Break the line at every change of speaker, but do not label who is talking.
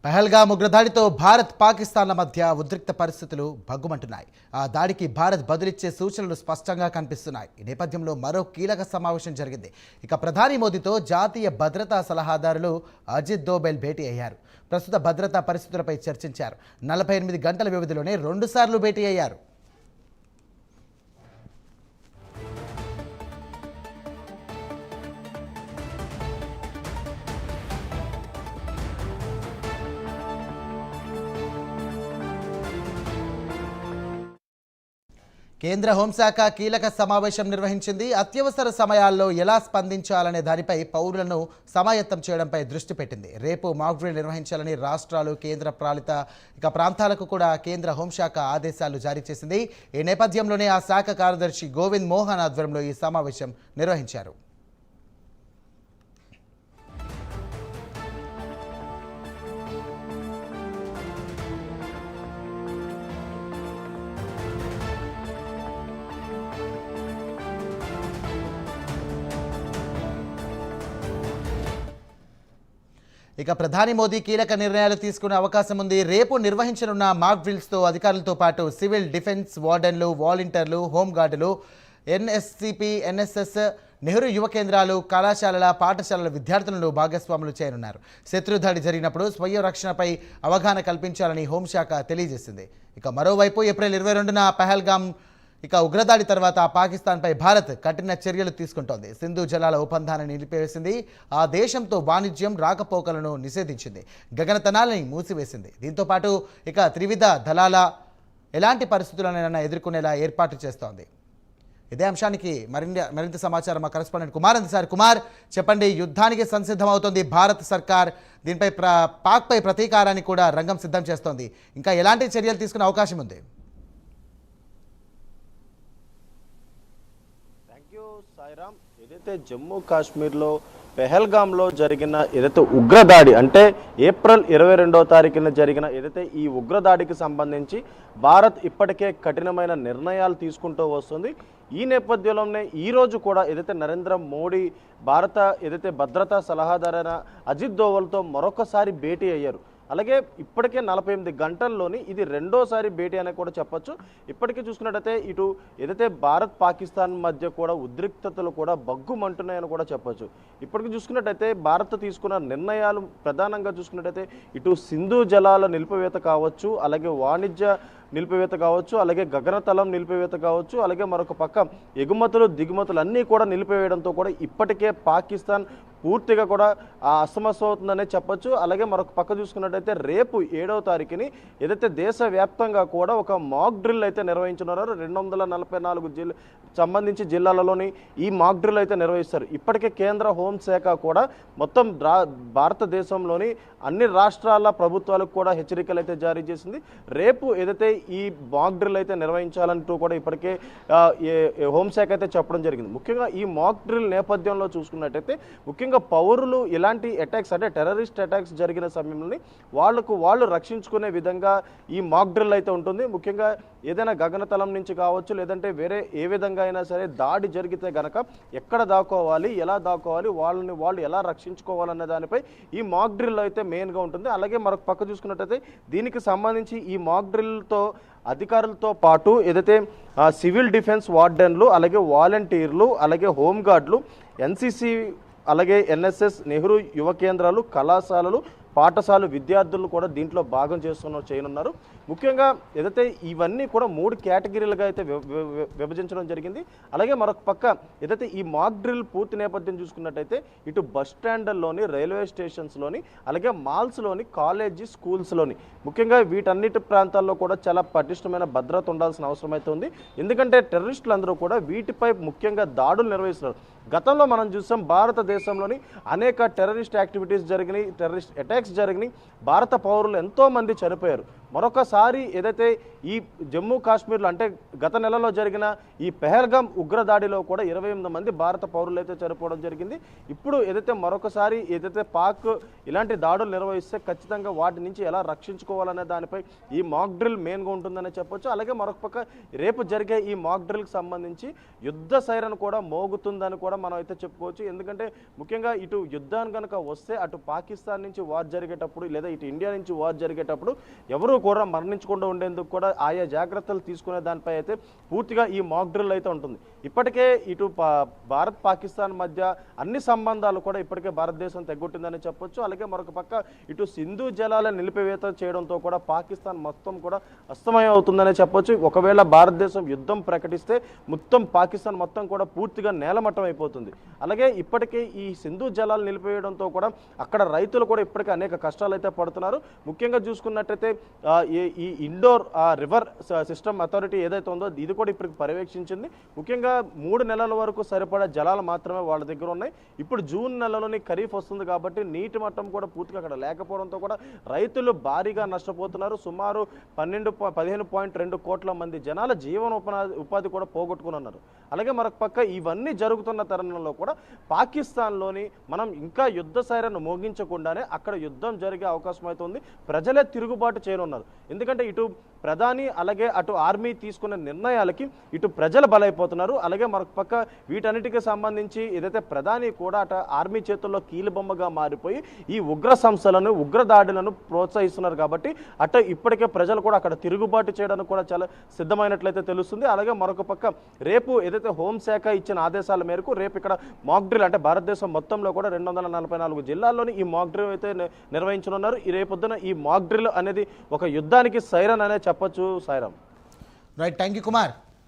పహల్గామ్ ఉగ్రదాడితో భారత్ పాకిస్తాన్ల మధ్య ఉద్రిక్త పరిస్థితులు భగ్గుమంటున్నాయి. ఆ దాడికి భారత్ బదులిచ్చే సూచనలు స్పష్టంగా కనిపిస్తున్నాయి. ఈ నేపథ్యంలో మరో కీలక సమావేశం జరిగింది. ఇక ప్రధాని మోదీతో జాతీయ భద్రతా సలహాదారులు అజిత్ దోవెల్ భేటీ అయ్యారు. ప్రస్తుత భద్రతా పరిస్థితులపై చర్చించారు. 48 గంటల వ్యవధిలోనే 2 సార్లు భేటీ అయ్యారు. కేంద్ర హోంశాఖ కీలక సమావేశం నిర్వహించింది. అత్యవసర సమయాల్లో ఎలా స్పందించాలనే దానిపై పౌరులను సమాయత్తం చేయడంపై దృష్టి పెట్టింది. రేపు మాక్ డ్రిల్ నిర్వహించాలని రాష్ట్రాలు, కేంద్ర పాలిత ప్రాంతాలకు కూడా కేంద్ర హోంశాఖ ఆదేశాలు జారీ చేసింది. ఈ నేపథ్యంలోనే ఆ శాఖ కార్యదర్శి గోవింద్ మోహన్ ఆధ్వర్యంలో ఈ సమావేశం నిర్వహించారు. ఇక ప్రధాని మోదీ కీలక నిర్ణయాలు తీసుకునే అవకాశం ఉంది. రేపు నిర్వహించనున్న మాక్ డ్రిల్స్తో అధికారులతో పాటు సివిల్ డిఫెన్స్, వార్డెన్లు, వాలంటీర్లు, హోంగార్డులు, ఎన్ఎస్సిపి, ఎన్ఎస్ఎస్, నెహ్రూ యువ కేంద్రాలు, కళాశాలల, పాఠశాలల విద్యార్థులను భాగస్వాములు చేయనున్నారు. శత్రుదాడి జరిగినప్పుడు స్వయం రక్షణపై అవగాహన కల్పించాలని హోంశాఖ తెలియజేసింది. ఇక మరోవైపు ఏప్రిల్ 22న పహల్గామ్ ఉగ్రదాడి తర్వాత పాకిస్తాన్పై భారత్ కఠిన చర్యలు తీసుకుంటోంది. సింధు జలాల ఒప్పందాన్ని నిలిపివేసింది. ఆ దేశంతో వాణిజ్యం, రాకపోకలను నిషేధించింది. గగనతనాలని మూసివేసింది. దీంతోపాటు త్రివిధ దళాల ఎలాంటి పరిస్థితులనైనా ఎదుర్కొనేలా ఏర్పాటు చేస్తోంది. ఇదే అంశానికి మరింత సమాచారం మా కరెస్పాండెంట్ కుమార్ అందిస్తారు. కుమార్, చెప్పండి, యుద్ధానికి సంసిద్ధమవుతోంది భారత్ సర్కార్. దీనిపై పాక్పై ప్రతీకారానికి కూడా రంగం సిద్ధం చేస్తోంది. ఇంకా ఎలాంటి చర్యలు తీసుకునే అవకాశం ఉంది?
సాయిరామ్, ఏదైతే జమ్మూ కాశ్మీర్లో పెహల్గామ్లో జరిగిన ఏదైతే ఉగ్రదాడి అంటే ఏప్రిల్ 22వ తారీఖున జరిగిన ఏదైతే ఈ ఉగ్రదాడికి సంబంధించి భారత్ ఇప్పటికే కఠినమైన నిర్ణయాలు తీసుకుంటూ వస్తుంది. ఈ నేపథ్యంలోనే ఈరోజు కూడా ఏదైతే నరేంద్ర మోడీ భారత ఏదైతే భద్రతా సలహాదారైన అజిత్ దోవల్తో మరొకసారి భేటీ అయ్యారు. అలాగే ఇప్పటికే 48 గంటల్లోని ఇది రెండోసారి భేటీ అని కూడా చెప్పొచ్చు. ఇప్పటికే చూసుకున్నట్టయితే ఇటు ఏదైతే భారత్ పాకిస్తాన్ మధ్య కూడా ఉద్రిక్తతలు కూడా బగ్గుమంటున్నాయని కూడా చెప్పొచ్చు. ఇప్పటికి చూసుకున్నట్టయితే భారత్ తీసుకున్న నిర్ణయాలు ప్రధానంగా చూసుకున్నట్టయితే ఇటు సింధు జలాల నిలిపివేత కావచ్చు, అలాగే వాణిజ్య నిలిపివేత కావచ్చు, అలాగే గగనతలం నిలిపివేత కావచ్చు, అలాగే మరొక పక్క ఎగుమతులు, దిగుమతులు అన్నీ కూడా నిలిపివేయడంతో కూడా ఇప్పటికే పాకిస్తాన్ పూర్తిగా కూడా అసమస్యమవుతుందనే చెప్పొచ్చు. అలాగే మరొక పక్క చూసుకున్నట్టయితే రేపు 7వ తారీఖుని ఏదైతే దేశవ్యాప్తంగా కూడా ఒక మాక్ డ్రిల్ అయితే నిర్వహించున్నారో 244 సంబంధించి జిల్లాలలోని ఈ మాక్ డ్రిల్ అయితే నిర్వహిస్తారు. ఇప్పటికే కేంద్ర హోంశాఖ కూడా మొత్తం భారతదేశంలోని అన్ని రాష్ట్రాల ప్రభుత్వాలకు కూడా హెచ్చరికలు అయితే జారీ చేసింది. రేపు ఏదైతే ఈ మాక్ డ్రిల్ అయితే నిర్వహించాలంటూ కూడా ఇప్పటికే హోంశాఖ అయితే చెప్పడం జరిగింది. ముఖ్యంగా ఈ మాక్ డ్రిల్ నేపథ్యంలో చూసుకున్నట్టయితే ముఖ్యంగా పౌరులు ఇలాంటి అటాక్స్ అంటే టెర్రరిస్ట్ అటాక్స్ జరిగిన సమయంలోని వాళ్ళు రక్షించుకునే విధంగా ఈ మాక్ డ్రిల్ అయితే ఉంటుంది. ముఖ్యంగా ఏదైనా గగనతలం నుంచి కావచ్చు, లేదంటే వేరే ఏ విధంగా అయినా సరే దాడి జరిగితే గనక ఎక్కడ దాక్కోవాలి, ఎలా దాక్కోవాలి, వాళ్ళు ఎలా రక్షించుకోవాలనే దానిపై ఈ మాక్ డ్రిల్ అయితే మెయిన్గా ఉంటుంది. అలాగే మరొక పక్క చూసుకున్నట్టయితే దీనికి సంబంధించి ఈ మాక్ డ్రిల్తో అధికారులతో పాటు ఏదైతే సివిల్ డిఫెన్స్ వార్డెన్లు, అలాగే వాలంటీర్లు, అలాగే హోంగార్డులు, ఎన్సిసి, అలాగే ఎన్ఎస్ఎస్, నెహ్రూ యువ కేంద్రాలు, కళాశాలలు, పాఠశాల విద్యార్థులు కూడా దీంట్లో భాగం చేయనున్నారు. ముఖ్యంగా ఏదైతే ఇవన్నీ కూడా 3 కేటగిరీలుగా అయితే విభజించడం జరిగింది. అలాగే మరొక పక్క ఏదైతే ఈ మాక్ డ్రిల్ పూర్తి నేపథ్యం చూసుకున్నట్టయితే ఇటు బస్ స్టాండ్ల్లోని, రైల్వే స్టేషన్స్లోని, అలాగే మాల్స్లోని, కాలేజీ, స్కూల్స్లోని ముఖ్యంగా వీటన్నిటి ప్రాంతాల్లో కూడా చాలా పటిష్టమైన భద్రత ఉండాల్సిన అవసరం అయితే ఉంది. ఎందుకంటే టెర్రరిస్టులు అందరూ కూడా వీటిపై ముఖ్యంగా దాడులు నిర్వహిస్తున్నారు. గతంలో మనం చూసాం భారతదేశంలోని అనేక టెర్రరిస్ట్ యాక్టివిటీస్ జరిగినాయి, టెర్రరిస్ట్ అటాక్స్ జరిగినాయి, భారత పౌరులు ఎంతోమంది చనిపోయారు. మరొకసారి ఏదైతే ఈ జమ్మూ కాశ్మీర్లో అంటే గత నెలలో జరిగిన ఈ పెహల్గాం ఉగ్రదాడిలో కూడా 28 మంది భారత పౌరులు అయితే చనిపోవడం జరిగింది. ఇప్పుడు ఏదైతే మరొకసారి ఏదైతే పాక్ ఇలాంటి దాడులు నిర్వహిస్తే ఖచ్చితంగా వాటి నుంచి ఎలా రక్షించుకోవాలనే దానిపై ఈ మాక్ డ్రిల్ మెయిన్గా ఉంటుందని చెప్పొచ్చు. అలాగే మరొక పక్క రేపు జరిగే ఈ మాక్ డ్రిల్కి సంబంధించి యుద్ధ సైరన్ కూడా మోగుతుందని కూడా మనం అయితే చెప్పుకోవచ్చు. ఎందుకంటే ముఖ్యంగా ఇటు యుద్ధాన్ని కనుక వస్తే అటు పాకిస్తాన్ నుంచి వార్ జరిగేటప్పుడు లేదా ఇటు ఇండియా నుంచి వార్ జరిగేటప్పుడు ఎవరు కూడా మరణించకుండా ఉండేందుకు కూడా ఆయా జాగ్రత్తలు తీసుకునే దానిపై అయితే పూర్తిగా ఈ మాక్ డ్రిల్ అయితే ఉంటుంది. ఇప్పటికే ఇటు భారత్ పాకిస్తాన్ మధ్య అన్ని సంబంధాలు కూడా ఇప్పటికే భారతదేశం తెగొట్టిందని చెప్పొచ్చు. అలాగే మరొక పక్క ఇటు సింధు జలాల నిలిపివేత చేయడంతో కూడా పాకిస్తాన్ మొత్తం కూడా అస్తమయం అవుతుందనే చెప్పొచ్చు. ఒకవేళ భారతదేశం యుద్ధం ప్రకటిస్తే మొత్తం పాకిస్తాన్ మొత్తం కూడా పూర్తిగా నేలమట్టం అయిపోతుంది. అలాగే ఇప్పటికే ఈ సింధు జలాలు నిలిపివేయడంతో కూడా అక్కడ రైతులు కూడా ఇప్పటికే అనేక కష్టాలు అయితే పడుతున్నారు. ముఖ్యంగా చూసుకున్నట్టయితే ఈ ఇండోర్ రివర్ సిస్టమ్ అథారిటీ ఏదైతే ఉందో ఇది కూడా ఇప్పటికి పర్యవేక్షించింది. ముఖ్యంగా 3 నెలల వరకు సరిపడా జలాలు మాత్రమే వాళ్ళ దగ్గర ఉన్నాయి. ఇప్పుడు జూన్ నెలలోని ఖరీఫ్ వస్తుంది కాబట్టి నీటి మట్టం కూడా పూర్తిగా అక్కడ లేకపోవడంతో కూడా రైతులు భారీగా నష్టపోతున్నారు. సుమారు 15.2 కోట్ల మంది జనాల ఉపాధి కూడా పోగొట్టుకున్నారు. అలాగే మరొక పక్క ఇవన్నీ జరుగుతున్న తరుణంలో కూడా పాకిస్తాన్లోని మనం ఇంకా యుద్ధ సైరన్ మోగించకుండానే అక్కడ యుద్ధం జరిగే అవకాశం అయితే ఉంది. ప్రజలే తిరుగుబాటు చేయనున్నారు. ఎందుకంటే ఇటు ప్రధాని అలాగే అటు ఆర్మీ తీసుకున్న నిర్ణయాలకి ఇటు ప్రజలు బలైపోతున్నారు. అలాగే మరొక పక్క వీటన్నిటికీ సంబంధించి ఏదైతే ప్రధాని కూడా అటు ఆర్మీ చేతుల్లో కీలుబొమ్మగా మారిపోయి ఈ ఉగ్ర సంస్థలను ఉగ్రదాడులను ప్రోత్సహిస్తున్నారు. కాబట్టి అటు ఇప్పటికే ప్రజలు కూడా అక్కడ తిరుగుబాటు చేయడానికి కూడా చాలా సిద్ధమైనట్లయితే తెలుస్తుంది. అలాగే మరొక పక్క రేపు ఏదైతే హోంశాఖ ఇచ్చిన ఆదేశాల మేరకు రేపు ఇక్కడ మాక్ డ్రిల్ అంటే భారతదేశం మొత్తంలో కూడా 244 జిల్లాల్లోని ఈ మాక్ డ్రిల్ అయితే నిర్వహించనున్నారు. ఈ రేపొద్దున ఈ మాక్ డ్రిల్ అనేది ఒక యుద్ధానికి సైరన్ అనే చెప్పొచ్చు. Sairam.
Right, thank you Kumar.